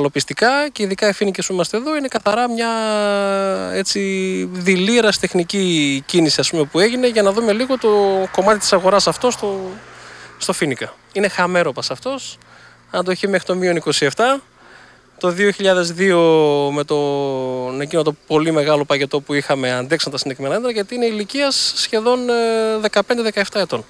Καλοπιστικά και ειδικά οι φοίνικες που είμαστε εδώ είναι καθαρά μια έτσι δηλήρας τεχνική κίνηση, ας πούμε, που έγινε για να δούμε λίγο το κομμάτι της αγοράς αυτό στο φοίνικα. Είναι χαμέροπας αυτός, αντοχή μέχρι το -27. Το 2002 με εκείνο το πολύ μεγάλο παγετό που είχαμε αντέξαν τα συνεκμένα έντρα, γιατί είναι ηλικίας σχεδόν 15-17 ετών.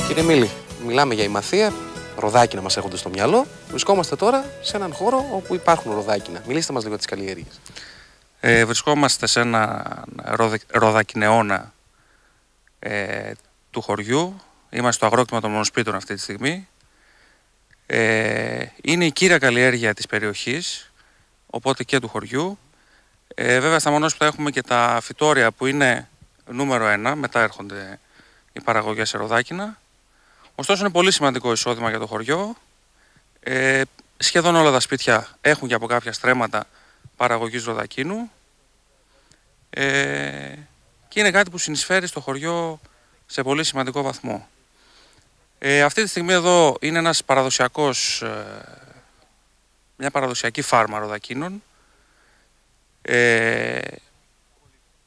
Κύριε Μίλη, μιλάμε για ημαθεία, ροδάκινα μας έχονται στο μυαλό. Βρισκόμαστε τώρα σε έναν χώρο όπου υπάρχουν ροδάκινα. Μιλήστε μας λίγο για τις καλλιέργειες. Βρισκόμαστε σε ένα ροδακινεώνα του χωριού. Είμαστε στο αγρόκτημα των Μονοσπίτων αυτή τη στιγμή. Είναι η κύρια καλλιέργεια της περιοχής, οπότε και του χωριού. Βέβαια στα Μονόσπιτα έχουμε και τα φυτόρια που είναι νούμερο 1, μετά έρχονται οι παραγωγές σε ροδάκινα. Ωστόσο είναι πολύ σημαντικό εισόδημα για το χωριό. Σχεδόν όλα τα σπίτια έχουν και από κάποια στρέμματα παραγωγής ροδακίνου και είναι κάτι που συνεισφέρει στο χωριό σε πολύ σημαντικό βαθμό. Αυτή τη στιγμή εδώ είναι ένας μια παραδοσιακή φάρμα ροδακίνων.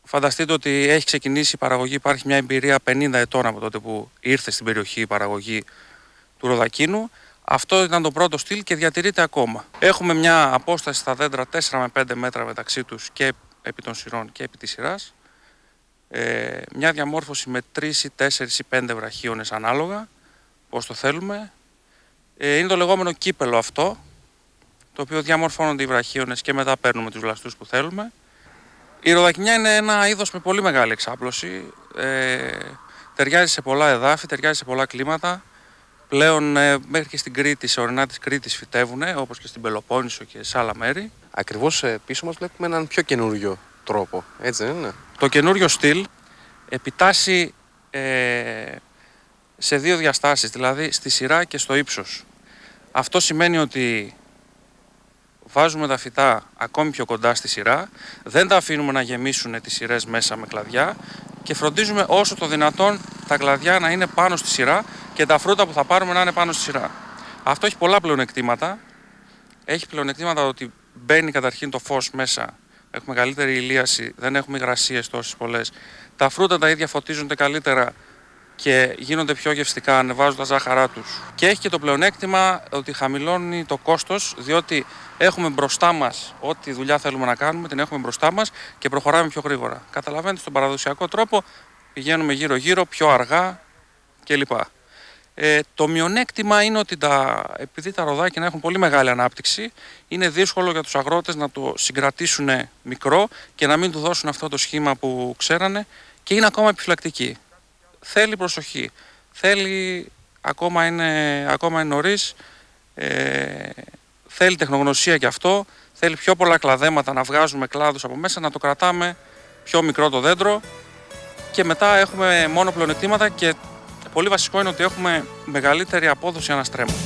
Φανταστείτε ότι έχει ξεκινήσει η παραγωγή, υπάρχει μια εμπειρία 50 ετών από τότε που ήρθε στην περιοχή η παραγωγή του ροδακίνου. Αυτό ήταν το πρώτο στυλ και διατηρείται ακόμα. Έχουμε μια απόσταση στα δέντρα 4 με 5 μέτρα μεταξύ τους και επί των σειρών και επί της σειράς. Μια διαμόρφωση με 3 ή 4 ή 5 βραχίονες ανάλογα, πώς το θέλουμε. Είναι το λεγόμενο κύπελο αυτό, το οποίο διαμορφώνονται οι βραχίονες και μετά παίρνουμε τους βλαστούς που θέλουμε. Η ροδακινιά είναι ένα είδος με πολύ μεγάλη εξάπλωση, ταιριάζει σε πολλά εδάφη, ταιριάζει σε πολλά κλίματα. Πλέον μέχρι και στην Κρήτη, σε ορεινά της Κρήτης φυτεύουν, όπως και στην Πελοπόννησο και σε άλλα μέρη. Ακριβώς πίσω μας βλέπουμε έναν πιο καινούριο τρόπο, έτσι δεν είναι? Το καινούριο στυλ επιτάσσει σε δύο διαστάσεις, δηλαδή στη σειρά και στο ύψος. Αυτό σημαίνει ότι βάζουμε τα φυτά ακόμη πιο κοντά στη σειρά, δεν τα αφήνουμε να γεμίσουν τις σειρές μέσα με κλαδιά και φροντίζουμε όσο το δυνατόν τα κλαδιά να είναι πάνω στη σειρά και τα φρούτα που θα πάρουμε να είναι πάνω στη σειρά. Αυτό έχει πολλά πλεονεκτήματα. Έχει πλεονεκτήματα ότι μπαίνει καταρχήν το φως μέσα, έχουμε καλύτερη ηλίαση, δεν έχουμε υγρασίες τόσες πολλές. Τα φρούτα τα ίδια φωτίζονται καλύτερα και γίνονται πιο γευστικά, ανεβάζουν τα ζάχαρά τους. Και έχει και το πλεονέκτημα ότι χαμηλώνει το κόστος, διότι έχουμε μπροστά μας ό,τι δουλειά θέλουμε να κάνουμε, την έχουμε μπροστά μας και προχωράμε πιο γρήγορα. Καταλαβαίνετε, στον παραδοσιακό τρόπο πηγαίνουμε γύρω-γύρω, πιο αργά κλπ. Το μειονέκτημα είναι ότι επειδή τα ροδάκινα έχουν πολύ μεγάλη ανάπτυξη, είναι δύσκολο για τους αγρότες να το συγκρατήσουν μικρό και να μην του δώσουν αυτό το σχήμα που ξέρανε και είναι ακόμα επιφυλακτικοί. Θέλει προσοχή, ακόμα είναι νωρίς, θέλει τεχνογνωσία και αυτό, θέλει πιο πολλά κλαδέματα, να βγάζουμε κλάδους από μέσα, να το κρατάμε πιο μικρό το δέντρο και μετά έχουμε μόνο πλεονεκτήματα και πολύ βασικό είναι ότι έχουμε μεγαλύτερη απόδοση αναστρέμματος.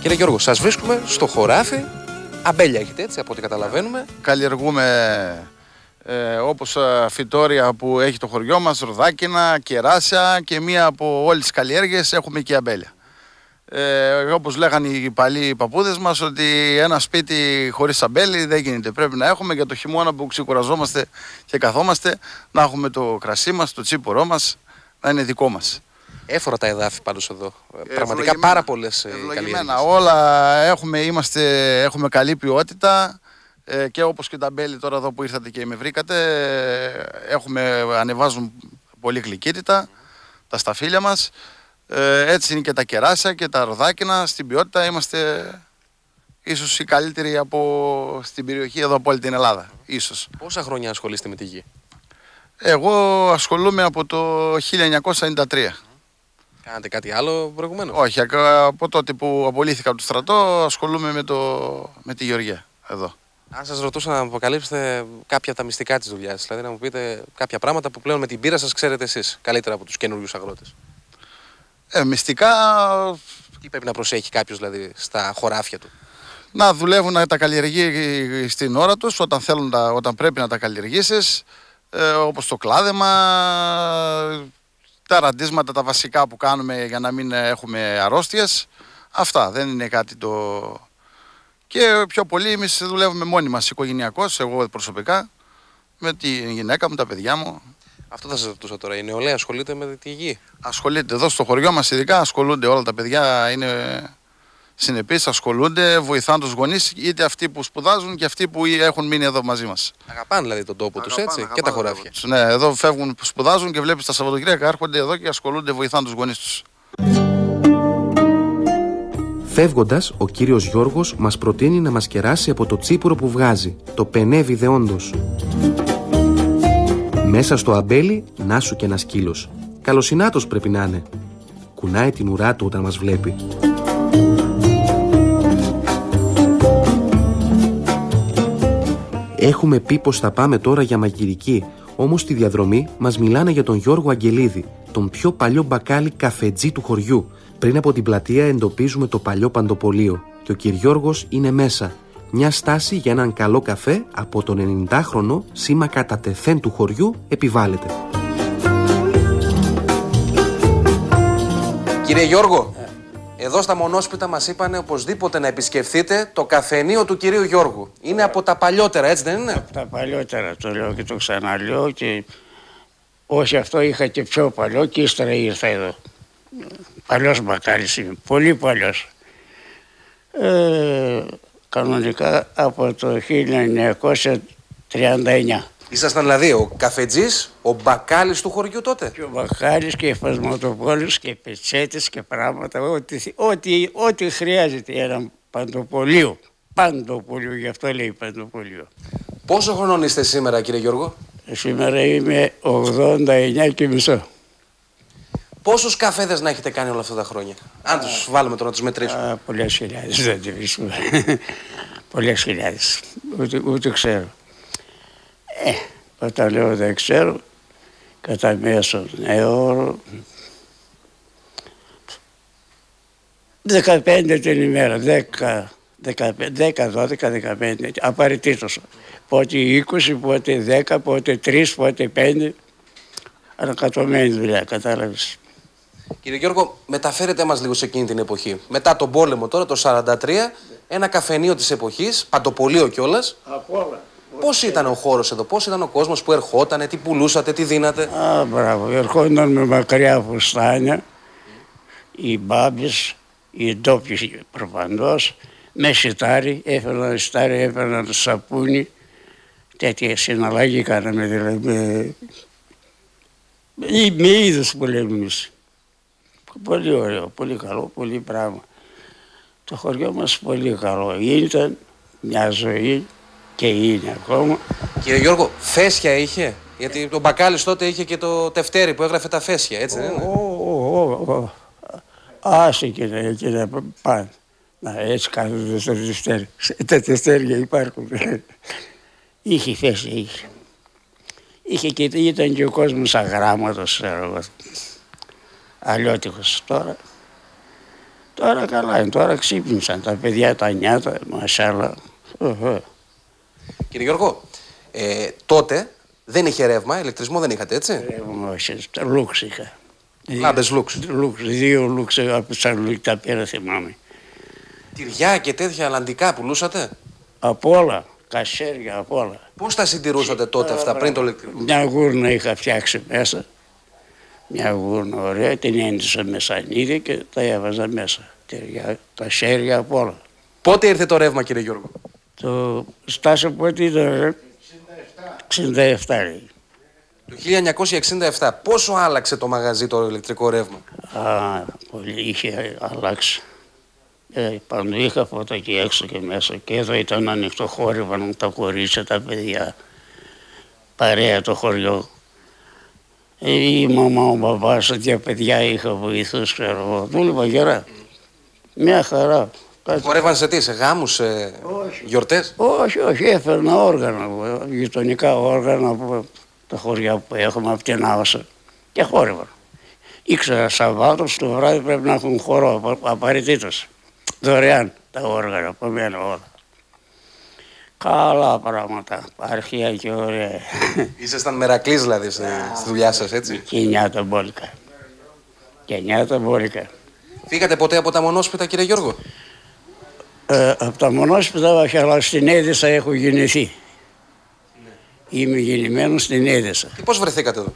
Κύριε Γιώργο, σας βρίσκουμε στο χωράφι. Αμπέλια έχετε, έτσι, από ό,τι καταλαβαίνουμε. Καλλιεργούμε όπως φυτόρια που έχει το χωριό μας, ροδάκινα, κεράσια και μία από όλες τις καλλιέργειες έχουμε και αμπέλια. Όπως λέγανε οι παλιοί παππούδες μας, ότι ένα σπίτι χωρίς σαμπέλι δεν γίνεται. Πρέπει να έχουμε για το χειμώνα που ξεκουραζόμαστε και καθόμαστε, να έχουμε το κρασί μας, το τσίπουρό μας, να είναι δικό μας. Έφορα τα εδάφη πάντως εδώ. Πραγματικά πάρα πολλές καλλιέργειες. Όλα έχουμε καλή ποιότητα. Και όπως και τα μπέλη τώρα εδώ που ήρθατε και με βρήκατε, ανεβάζουν πολύ γλυκύτητα τα σταφύλια μας. Έτσι είναι και τα κεράσια και τα ροδάκινα. Στην ποιότητα είμαστε ίσως οι καλύτεροι στην περιοχή εδώ από όλη την Ελλάδα. Ίσως. Πόσα χρόνια ασχολείστε με τη γη? Εγώ ασχολούμαι από το 1993. Κάνατε κάτι άλλο προηγουμένως? Όχι, από τότε που απολύθηκα από το στρατό ασχολούμαι με τη γεωργία εδώ. Αν σας ρωτούσα να μου αποκαλύψετε κάποια από τα μυστικά της δουλειάς, δηλαδή να μου πείτε κάποια πράγματα που πλέον με την πείρα σας ξέρετε εσείς καλύτερα από τους καινούριους αγρότες. Μυστικά. Τι πρέπει να προσέχει κάποιος δηλαδή στα χωράφια του? Να δουλεύουν, να τα καλλιεργεί στην ώρα τους, όταν πρέπει να τα καλλιεργήσεις, όπως το κλάδεμα, τα ραντίσματα, τα βασικά που κάνουμε για να μην έχουμε αρρώστιες. Αυτά δεν είναι κάτι το... Και πιο πολύ εμείς δουλεύουμε μόνοι μας, οικογενειακώς, εγώ προσωπικά, με τη γυναίκα μου, τα παιδιά μου. Αυτό θα σας ρωτούσα τώρα. Η νεολαία ασχολείται με τη γη? Ασχολείται. Εδώ στο χωριό μας ειδικά ασχολούνται όλα τα παιδιά, είναι συνεπείς, ασχολούνται, βοηθάνε τους γονείς, είτε αυτοί που σπουδάζουν και αυτοί που έχουν μείνει εδώ μαζί μας. Αγαπάνε δηλαδή τον τόπο τους, έτσι, και τα χωράφια. Ναι, εδώ φεύγουν, σπουδάζουν και βλέπεις τα Σαββατοκύριακα, έρχονται εδώ και ασχολούνται, βοηθάνε τους γονείς τους. Φεύγοντας, ο κύριος Γιώργος μας προτείνει να μας κεράσει από το τσίπουρο που βγάζει, το πενέβι δεόντως. Μέσα στο αμπέλι, να σου και ένα σκύλος. Καλοσυνάτος πρέπει να είναι. Κουνάει την ουρά του όταν μας βλέπει. Έχουμε πει πως θα πάμε τώρα για μαγειρική, όμως στη διαδρομή μας μιλάνε για τον Γιώργο Αγγελίδη, τον πιο παλιό μπακάλι καφετζή του χωριού. Πριν από την πλατεία εντοπίζουμε το παλιό παντοπολείο και ο κ. Γιώργος είναι μέσα. Μια στάση για έναν καλό καφέ από τον 90χρονο σήμα κατά τεθέν του χωριού επιβάλλεται. Κύριε Γιώργο, εδώ στα Μονόσπιτα μας είπανε οπωσδήποτε να επισκεφθείτε το καφενείο του κυρίου Γιώργου. Είναι από τα παλιότερα, έτσι δεν είναι? Από τα παλιότερα, το λέω και το ξαναλέω, και όχι, αυτό είχα και πιο παλιό και ύστερα ήρθα εδώ. Παλιός μπακάλης είμαι, πολύ παλιός. Κανονικά από το 1939. Ήσασταν δηλαδή ο καφετζής, ο μπακάλης του χωριού τότε? Και ο μπακάλης και φασματοπόλους και πετσέτες και πράγματα, ό,τι χρειάζεται, ένα παντοπολείο. Παντοπολείο, γι' αυτό λέει παντοπολείο. Πόσο χρονών είστε σήμερα, κύριε Γιώργο? Σήμερα είμαι 89 και μισό. Πόσους καφέδες να έχετε κάνει όλα αυτά τα χρόνια? Αν τους βάλουμε τώρα να τους μετρήσουμε. Πολλές χιλιάδες, δεν τη βρίσκουμε. Πολλές χιλιάδες. Ούτε ξέρω. Όταν λέω δεν ξέρω, κατά μέσον όρο 15 την ημέρα, 10, 12, 15, απαραίτητος. Πότε 20, πότε 10, πότε 3, πότε 5. Ανακατωμένη δουλειά, κατάλαβες. Κύριε Γιώργο, μεταφέρετε μας λίγο σε εκείνη την εποχή. Μετά τον πόλεμο τώρα, το 1943, ένα καφενείο της εποχής, παντοπολείο κιόλας. Από όλα. Πώς ήταν ο χώρος εδώ, πώς ήταν ο κόσμος που ερχότανε, τι πουλούσατε, τι δίνατε? Μπράβο, ερχόταν με μακριά φουστάνια, οι μπάμπες, οι ντόπιοι προφανώς, με σιτάρι, έφεραν σαπούνι, τέτοια συναλλαγή κάναμε δηλαδή, με είδους που λέμε εμείς. Πολύ ωραίο, πολύ καλό, πολύ πράγμα. Το χωριό μας πολύ καλό, ήταν μια ζωή και είναι ακόμα. Κύριε Γιώργο, φέσια είχε? Γιατί ο μπακάλης τότε είχε και το τευτέρι που έγραφε τα φέσια, έτσι δεν είναι? Άσε και να πάνε. Να, έτσι κάθονται στο τευτέρι. Τα τευτέρια υπάρχουν. Είχε φέσια, είχε. Είχε και ήταν και ο κόσμος αγράμματος, ξέρω εγώ. Αλλιώτικος. Τώρα καλά είναι, τώρα ξύπνησαν τα παιδιά, τα νιάτα, μασάλα. Κύριε Γιώργο, τότε δεν είχε ρεύμα, ηλεκτρισμό δεν είχατε, έτσι? Ρεύμα, όχι, λούξ είχα. Λάμπες λουξ. Δύο λουξ από Θεσσαλονίκη τα πήρα, θυμάμαι. Τυριά και τέτοια αλλαντικά πουλούσατε. Από όλα, κασέρια, από όλα. Πώς τα συντηρούσατε τότε αυτά πριν το ηλεκτρικό? Μια γούρνα είχα φτιάξει μέσα. Μια γούρνα ωραία, την έντυσα με σανίδι και τα έβαζα μέσα. Τυριά, κασέρια, από όλα. Πότε ήρθε το ρεύμα, κύριε Γιώργο? Το Στάσο πότε ήταν, 67 λέει. Το 1967. Πόσο άλλαξε το μαγαζί το ηλεκτρικό ρεύμα? Πολύ είχε αλλάξει. Παντού είχα φώτα και έξω και μέσα. Και εδώ ήταν ανοιχτό, χόρευαν τα κορίτσια, τα παιδιά. Παρέα το χωριό. Η μαμά, ο μπαμπάς, τέτοια παιδιά είχα βοηθούς, ξέρω εγώ. Δούλευα γερά. Μια χαρά. Χορεύαν σε τι, σε γάμους, σε γιορτές? Όχι, έφερνα όργανα, γειτονικά όργανα από τα χωριά που έχουμε, από την Άωσα. Και χόρευαν. Ήξερα Σαββάτος το βράδυ πρέπει να έχουν χορό, απαραίτητος. Δωρεάν τα όργανα, από μένα όλα. Καλά πράγματα, αρχαία και ωραία. Ήσασταν μερακλής δηλαδή στη δουλειά σας, έτσι? Και νιάτα μπόλικα. Φύγατε ποτέ από τα μονόσπιτα, κύριε Γιώργο? Από τα μονόσπιτα, όχι, αλλά στην Έδεσσα έχω γεννηθεί. Είμαι γεννημένος στην Έδεσσα. Και πώς βρεθήκατε εδώ?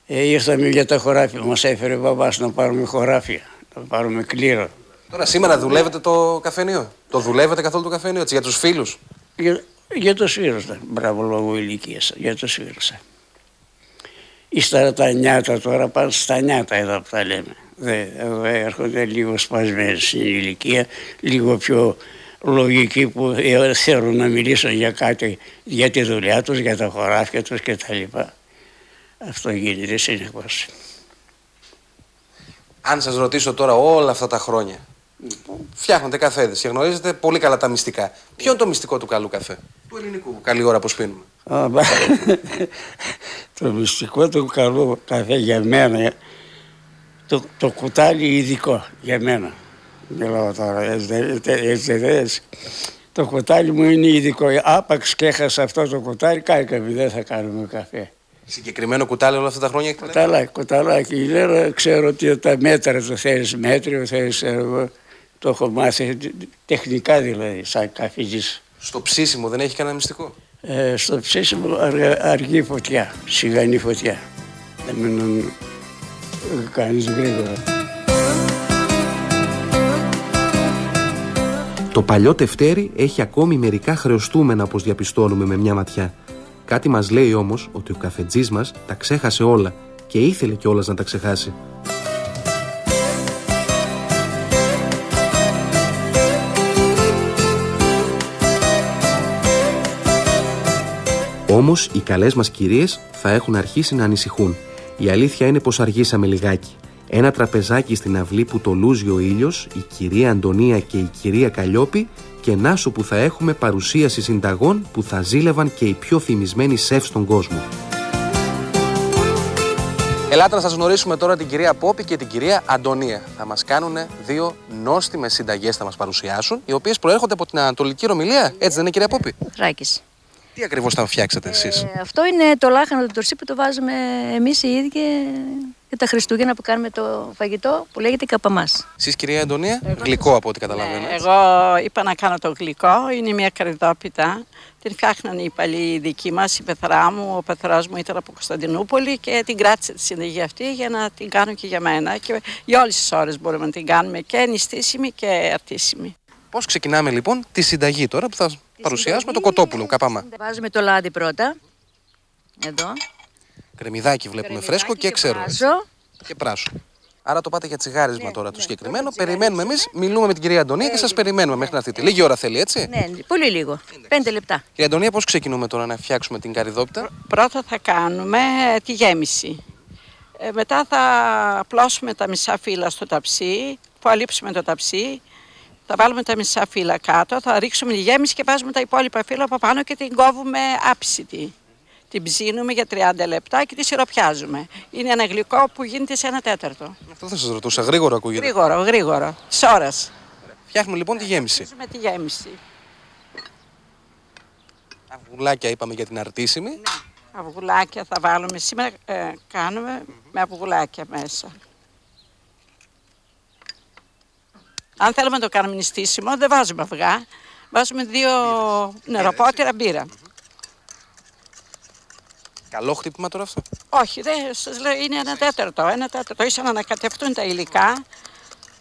Ήρθαμε για τα χωράφια, μας έφερε ο μπαμπάς να πάρουμε χωράφια, να πάρουμε κλήρο. Τώρα σήμερα δουλεύετε το καφενείο? Το δουλεύετε καθόλου το καφενείο, έτσι, για τους φίλους? Για το σφύρωσα, μπράβο, λόγω ηλικίας, για το σφύρωσα. Ύστερα τα νιάτα τώρα πάνε στα νιάτα εδώ που τα λέμε. Εδώ έρχονται λίγο σπασμένοι στην ηλικία, λίγο πιο λογικοί που θέλουν να μιλήσουν για κάτι, για τη δουλειά τους, για τα χωράφια τους κτλ. Αυτό γίνεται συνεχώς. Αν σας ρωτήσω τώρα όλα αυτά τα χρόνια, φτιάχνετε καφέδες και γνωρίζετε πολύ καλά τα μυστικά. Ποιο είναι το μυστικό του καλού καφέ? Του ελληνικού, καλή ώρα που σπίνουμε. Το μυστικό του καλού καφέ για μένα, το κουτάλι ειδικό για μένα. Μιλάω τώρα, έτσι. Το κουτάλι μου είναι ειδικό. Άπαξ και έχασα αυτό το κουτάλι, κάρικαμε, δεν θα κάνουμε καφέ. Συγκεκριμένο κουτάλι όλα αυτά τα χρόνια έχετε? Κουταλάκι. Λέω, ξέρω ότι τα μέτρα το θέλεις μέτριο, θέλεις εγώ. Το έχω μάθει τεχνικά δηλαδή, σαν καφετζής. Στο ψήσιμο δεν έχει κανένα μυστικό? Στο ψήσιμο αργή φωτιά, σιγανή φωτιά. Να μην κάνεις γρήγορα. Το παλιό τευτέρι έχει ακόμη μερικά χρεωστούμενα, όπως διαπιστώνουμε με μια ματιά. Κάτι μας λέει όμως ότι ο καφετζής μας τα ξέχασε όλα και ήθελε κιόλας να τα ξεχάσει. Όμως οι καλές μας κυρίες θα έχουν αρχίσει να ανησυχούν. Η αλήθεια είναι πως αργήσαμε λιγάκι. Ένα τραπεζάκι στην αυλή που τολούζει ο ήλιος, η κυρία Αντωνία και η κυρία Καλλιόπη, και να σου που θα έχουμε παρουσίαση συνταγών που θα ζήλευαν και οι πιο φημισμένοι σεφ στον κόσμο. Ελάτε να σας γνωρίσουμε τώρα την κυρία Πόπη και την κυρία Αντωνία. Θα μας κάνουν δύο νόστιμες συνταγές, θα μας παρουσιάσουν, οι οποίες προέρχονται από την Ανατολική Ρωμυλία. Έτσι δεν είναι, κυρία Πόπη? Ράκης. Τι ακριβώς θα φτιάξετε εσείς? Αυτό είναι το λάχανο του τουρσί που το βάζουμε εμείς οι ίδιοι για τα Χριστούγεννα που κάνουμε το φαγητό που λέγεται καπαμάς. Εσείς, κυρία Αντωνία, γλυκό από ό,τι καταλαβαίνω. Εγώ είπα να κάνω το γλυκό, είναι μια κρυδόπιτα. Την φτιάχναν οι παλιοί δικοί μας, η πεθρά μου, ο πεθρός μου ήταν από Κωνσταντινούπολη και την κράτησε τη συνταγή αυτή για να την κάνω και για μένα. Και για όλες τις ώρες μπορούμε να την κάνουμε και νηστίσιμη και αρτίσιμη. Πώς ξεκινάμε λοιπόν τη συνταγή τώρα που θα παρουσιάσουμε το κοτόπουλο, καπαμά? Βάζουμε το λάδι πρώτα. Εδώ. Κρεμμυδάκι βλέπουμε φρέσκο και ξέρω. Και πράσο. Άρα το πάτε για τσιγάρισμα τώρα το συγκεκριμένο. Περιμένουμε εμείς, μιλούμε με την κυρία Αντωνία και σας περιμένουμε μέχρι να έρθετε. Λίγη ώρα θέλει, έτσι? Ναι, πολύ λίγο. 5 λεπτά. Κυρία Αντωνία, πώς ξεκινούμε τώρα να φτιάξουμε την καρυδόπιτα? Πρώτα θα κάνουμε τη γέμιση. Μετά θα απλώσουμε τα μισά φύλλα στο ταψί, που αλείψουμε το ταψί. Θα βάλουμε τα μισά φύλλα κάτω, θα ρίξουμε τη γέμιση και βάζουμε τα υπόλοιπα φύλλα από πάνω και την κόβουμε άψητη. Την ψήνουμε για 30 λεπτά και τη σιροπιάζουμε. Είναι ένα γλυκό που γίνεται σε 1/4. Αυτό θα σας ρωτούσα. Γρήγορο ακούγεται. Γρήγορο. Της ώρας. Φτιάχνουμε λοιπόν τη γέμιση. Φτιάχνουμε τη γέμιση. Αυγουλάκια είπαμε για την αρτίσιμη. Ναι. Αυγουλάκια θα βάλουμε. Σήμερα κάνουμε με αυγουλάκια μέσα. Αν θέλουμε να το κάνουμε νηστίσιμο, δεν βάζουμε αυγά. Βάζουμε 2 νεροπότηρα μπύρα. Καλό χτύπημα τώρα αυτό. Όχι, δεν σας λέω, είναι 1/4. 1/4. Ήσαν να ανακατευτούν τα υλικά.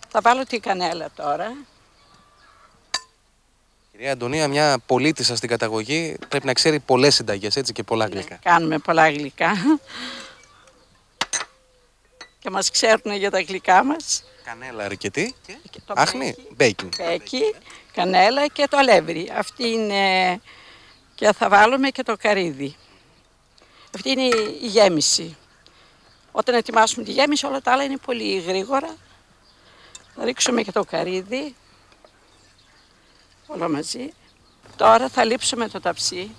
Θα βάλω την κανέλα τώρα. Κυρία Αντωνία, μια πολίτισσα στην καταγωγή πρέπει να ξέρει πολλές συνταγές, έτσι, και πολλά γλυκά. Κάνουμε πολλά γλυκά. Και μας ξέρουν για τα γλυκά μας. Κανέλα αρκετή. Και το άχνη, μπέικινγκ. Κανέλα και το αλεύρι. Αυτή είναι. Και θα βάλουμε και το καρύδι. Αυτή είναι η γέμιση. Όταν ετοιμάσουμε τη γέμιση, όλα τα άλλα είναι πολύ γρήγορα. Θα ρίξουμε και το καρύδι. Όλα μαζί. Τώρα θα λείψουμε το ταψί.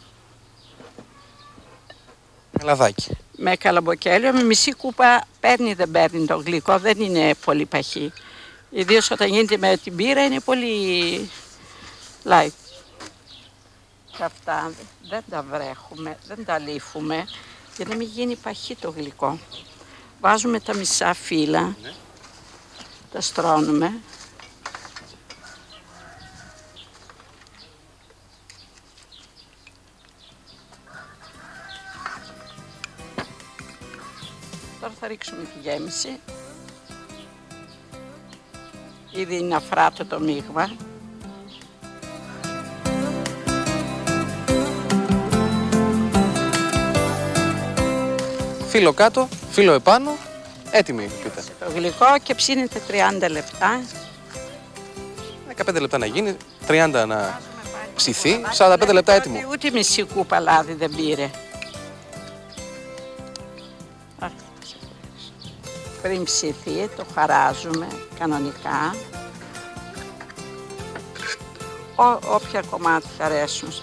Με λαδάκι. Με καλαμποκέλιο, με μισή κούπα παίρνει δεν παίρνει το γλυκό, δεν είναι πολύ παχύ. Ιδίως όταν γίνεται με την μπύρα είναι πολύ light. Και αυτά δεν τα βρέχουμε, δεν τα λύφουμε για να μην γίνει παχύ το γλυκό. Βάζουμε τα μισά φύλλα, τα στρώνουμε. Τώρα θα ρίξουμε τη γέμιση. Ήδη είναι αφράτο το μείγμα. Φύλλο κάτω, φύλλο επάνω, έτοιμη πίτα. Το γλυκό και ψήνεται 30 λεπτά. 15 λεπτά να γίνει, 30 να ψηθεί, 45 λεπτά έτοιμο. Ούτε μισή κούπα λάδι δεν πήρε. Πριν ψηθεί, το χαράζουμε κανονικά. Όποια κομμάτια αρέσουν,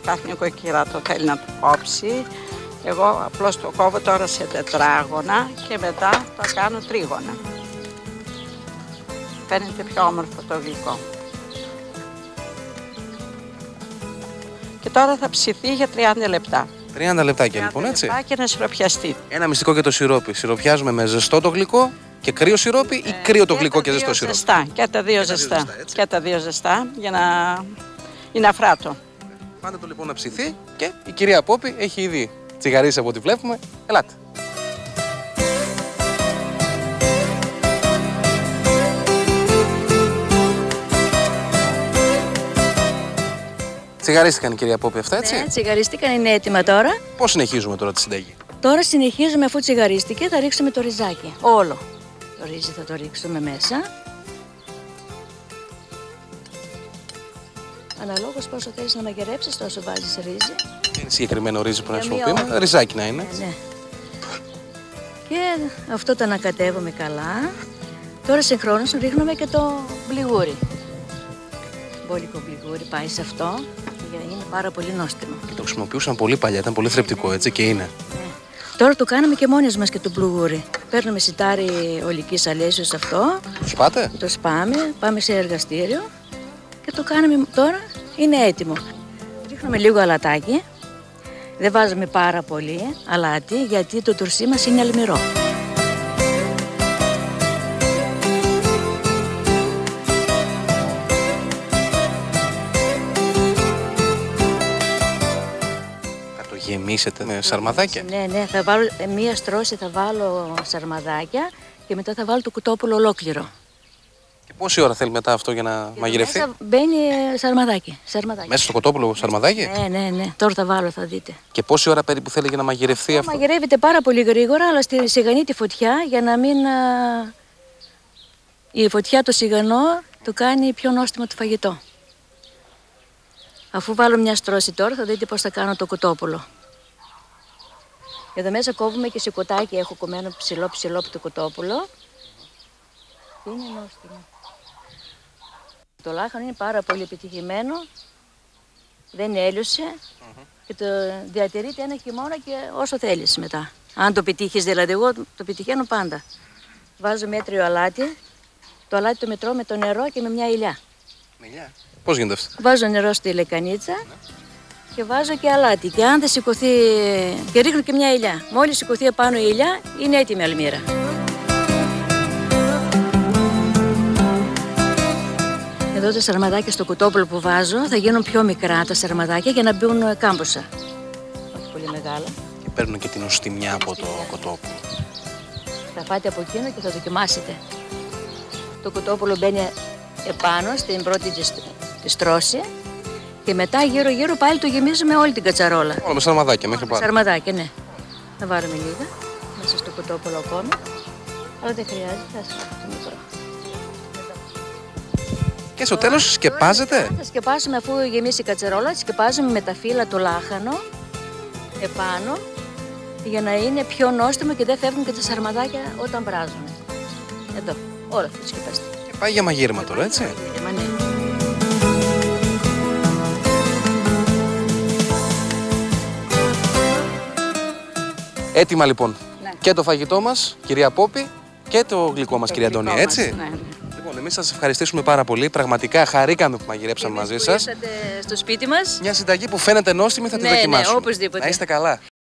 κάθε νοικοκυρά το θέλει να το κόψει. Εγώ απλώς το κόβω τώρα σε τετράγωνα και μετά το κάνω τρίγωνα. Φαίνεται πιο όμορφο το γλυκό. Και τώρα θα ψηθεί για 30 λεπτά. 30 λεπτάκια λοιπόν, έτσι. 30 λεπτά και να σιροπιαστεί. Ένα μυστικό για το σιρόπι. Σιροπιάζουμε με ζεστό το γλυκό και κρύο σιρόπι ή κρύο το γλυκό και ζεστό σιρόπι. Ζεστά, και τα δύο ζεστά. Και τα δύο ζεστά για να είναι αφράτο. Πάντε το λοιπόν να ψηθεί και η κυρία Πόπη έχει ήδη τσιγαρίσει από ό,τι βλέπουμε. Ελάτε. Τσιγαρίστηκαν η κυρία Πόπη αυτά, έτσι. Ναι, τσιγαρίστηκαν, είναι έτοιμα τώρα. Πώς συνεχίζουμε τώρα τη συνταγή? Τώρα συνεχίζουμε, αφού τσιγαρίστηκε, θα ρίξουμε το ριζάκι. Όλο. Το ρύζι θα το ρίξουμε μέσα. Αναλόγως πόσο θέλεις να μαγειρέψεις, τόσο βάζεις ρύζι. Είναι συγκεκριμένο ρύζι που να χρησιμοποιούμε. Ριζάκι να είναι. Ναι. Και αυτό το ανακατεύουμε καλά. Τώρα συγχρόνως ρίχνουμε και το μπλιγούρι. Μπόλικο μπλιγούρι πάει σε αυτό. Είναι πάρα πολύ νόστιμο. Και το χρησιμοποιούσαν πολύ παλιά, ήταν πολύ θρεπτικό, έτσι και είναι. Ναι. Τώρα το κάνουμε και μόνες μας και το μπλουγούρι. Παίρνουμε σιτάρι ολικής αλέσεως αυτό. Το σπάτε? Το σπάμε, πάμε σε εργαστήριο και το κάνουμε τώρα, είναι έτοιμο. Ρίχνουμε λίγο αλατάκι. Δεν βάζουμε πάρα πολύ αλάτι γιατί το τουρσί μας είναι αλμυρό. Γεμίσετε με σαρμαδάκια. Ναι, θα βάλω μία στρώση, θα βάλω σαρμαδάκια και μετά θα βάλω το κουτόπουλο ολόκληρο. Και πόση ώρα θέλει μετά αυτό για να μαγειρευτεί? Μέσα μπαίνει σαρμαδάκι. Μέσα στο κοτόπουλο σαρμαδάκι? Ναι. Τώρα θα βάλω, θα δείτε. Και πόση ώρα περίπου θέλει για να μαγειρευτεί αυτό? Μαγειρεύεται πάρα πολύ γρήγορα, αλλά στη σιγανή τη φωτιά για να μην. Η φωτιά το σιγανό το κάνει πιο νόστιμο το φαγητό. Αφού βάλω μια στρώση τώρα, θα δείτε πώς θα κάνω το κοτόπουλο. Εδώ μέσα κόβουμε και σηκωτάκι, έχω κομμένο ψηλό το κοτόπουλο. Είναι νόστιμο. Το λάχανο είναι πάρα πολύ επιτυχημένο, δεν έλειωσε και το διατηρείται ένα χειμώνα και όσο θέλεις μετά. Αν το πετύχεις, δηλαδή εγώ το πετυχαίνω πάντα. Βάζω μέτριο αλάτι, το αλάτι το μετρώ με το νερό και με μια ηλιά. Πώς γίνεται αυτό? Βάζω νερό στη λεκανίτσα και βάζω και αλάτι. Και αν δεν σηκωθεί, και ρίχνω και μια ηλιά. Μόλις σηκωθεί επάνω η ηλιά, είναι έτοιμη η αλμύρα. Εδώ τα σαρμαδάκια στο κοτόπουλο που βάζω θα γίνουν πιο μικρά τα σαρμαδάκια για να μπουν κάμποσα. Όχι πολύ μεγάλα. Και παίρνουν και την οστιμιά από το κοτόπουλο. Θα φάτε από εκείνο και θα δοκιμάσετε. Το κοτόπουλο μπαίνει επάνω στην πρώτη τη στρώση και μετά γύρω-γύρω πάλι το γεμίζουμε όλη την κατσαρόλα. Όλα με σαρμαδάκια μέχρι πάνω. Σαρμαδάκια, ναι. Θα βάλουμε λίγα μέσα στο κοτόπουλο ακόμη. Αλλά δεν χρειάζεται, θα σας το μικρό. Και στο τέλος σκεπάζετε. Θα σκεπάσουμε αφού γεμίσει η κατσαρόλα, σκεπάζουμε με τα φύλλα το λάχανο επάνω για να είναι πιο νόστιμο και δεν φεύγουν και τα σαρμαδάκια όταν βράζουν. Εδώ, όλα θα σκεπαστεί. Και πάει για μαγείρεμα τώρα, έτσι. Ναι. Έτοιμα λοιπόν. Ναι. Και το φαγητό μας, κυρία Πόπη, και το γλυκό μας, κυρία Αντωνία, έτσι. Ναι. Λοιπόν, εμείς σας ευχαριστήσουμε πάρα πολύ. Πραγματικά χαρήκαμε που μαγειρέψαμε μαζί σας. Ήρθατε στο σπίτι μας. Μια συνταγή που φαίνεται νόστιμη θα τη δοκιμάσουμε. Ναι, οπωσδήποτε. Να είστε καλά.